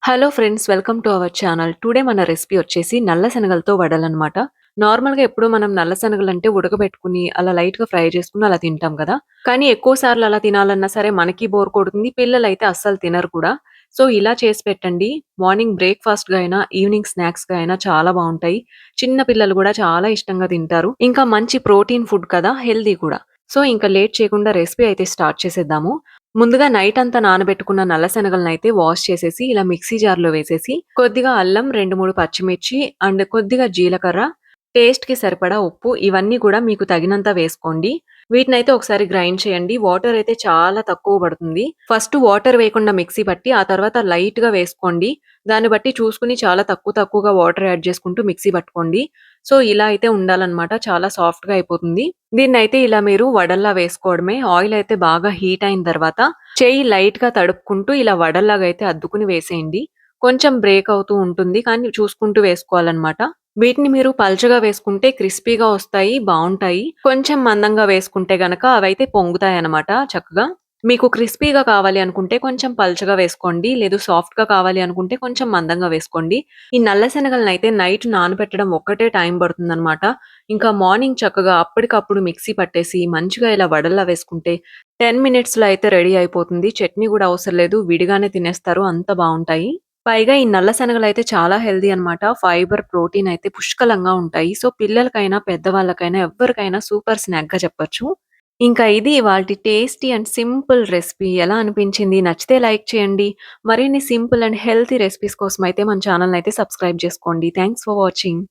Hello friends, welcome to our channel. Today మన recipe వచ్చేసి నల్ల శనగలతో వడలనమాట. నార్మల్‌గా ఎప్పుడు మనం నల్ల శనగలంటే ఉడకబెట్టుకొని, అలా లైట్‌గా ఫ్రై చేసుకొని అలా తింటాం కదా! కానీ ఎక్కువ సార్లు అలా తినాలన్నా సరే మనకి బోర్ కొడుతుంది. పిల్లలైతే అస్సలు తినరు కూడా. సో, ఇలా చేసి పెట్టండి. మార్నింగ్ బ్రేక్‌ఫాస్ట్‌గా అయినా, ఈవినింగ్ స్నాక్స్‌గా అయినా చాలా బావుంటాయి. చిన్న పిల్లలు కూడా చాలా ఇష్టంగా తింటారు. ఇంకా మంచి ప్రోటీన్ ఫుడ్ కదా! హెల్తీ కూడా. సో, ఇంక లేట్ చేయకుండా రెసిపీ అయితే స్టార్ట్ చేసేద్దాము. ముందుగా నైట్ అంతా నానబెట్టుకున్న నల్ల శనగలనైతే వాష్ చేసేసి, ఇలా మిక్సీ జార్‌లో వేసేసి, కొద్దిగా అల్లం, 2, 3 పచ్చిమిర్చి అండ్ కొద్దిగా జీలకర్ర, టేస్ట్‌కి సరిపడా ఉప్పు ఇవన్నీ కూడా మీకు తగినంత వేసుకోండి. వీటినైతే ఒకసారి గ్రైండ్ చేయండి. వాటర్ అయితే చాలా తక్కువ పడుతుంది. ఫస్ట్ వాటర్ వేయకుండా మిక్సీ పట్టి, ఆ తర్వాత లైట్‌గా వేసుకోండి. దాన్ని బట్టి చూసుకొని చాలా తక్కువగా వాటర్ యాడ్ చేసుకుంటూ మిక్సీ పట్టుకోండి. సో, ఇలా అయితే ఉండాలనమాట. చాలా సాఫ్ట్‌గా అయిపోతుంది. దీన్నైతే ఇలా మీరు వడల్లా వేసుకోవడమే. ఆయిల్ అయితే బాగా హీట్ అయిన తర్వాత చెయ్యి లైట్‌గా తడుపుకుంటూ ఇలా వడల్లాగా అయితే అద్దుకుని వేసేయండి. కొంచెం బ్రేక్ అవుతూ ఉంటుంది. కానీ చూసుకుంటూ వేసుకోవాలనమాట. వీటిని మీరు పల్చగా వేసుకుంటే క్రిస్పీగా వస్తాయి, బావుంటాయి. కొంచెం మందంగా వేసుకుంటే గనక అవైతే పొంగుతాయనమాట చక్కగా. మీకు క్రిస్పీగా కావాలి అనుకుంటే కొంచెం పల్చగా వేసుకోండి. లేదు సాఫ్ట్‌గా కావాలి అనుకుంటే కొంచెం మందంగా వేసుకోండి. ఈ నల్ల శనగలనైతే నైట్ నానబెట్టడం ఒక్కటే టైం పడుతుందనమాట. ఇంకా మార్నింగ్ చక్కగా అప్పటికప్పుడు మిక్సీ పట్టేసి మంచిగా ఇలా వడల్లా వేసుకుంటే 10 మినిట్స్‌లో అయితే రెడీ అయిపోతుంది. చట్నీ గూడా అవసరం లేదు. విడిగానే తినేస్తారు. అంత బావుంటాయి. పైగా ఈ నల్ల శనగలైతే చాలా హెల్తీ అనమాట. ఫైబర్, ప్రోటీన్ అయితే పుష్కలంగా ఉంటాయి. సో, పిల్లలకైనా, పెద్దవాళ్ళకైనా ఎవ్వరికైనా సూపర్ స్నాక్‌గా చెప్పొచ్చు. ఇంకా ఇది ఇవాల్టి టేస్టీ అండ్ సింపుల్ రెసిపీ. ఎలా అనిపించింది? నచ్చితే లైక్ చేయండి. మరిన్ని సింపుల్ అండ్ హెల్తీ రెసిపీస్ కోసమయితే మన ఛానెల్‌నయితే సబ్స్క్రైబ్ చేసుకోండి. Thanks for watching.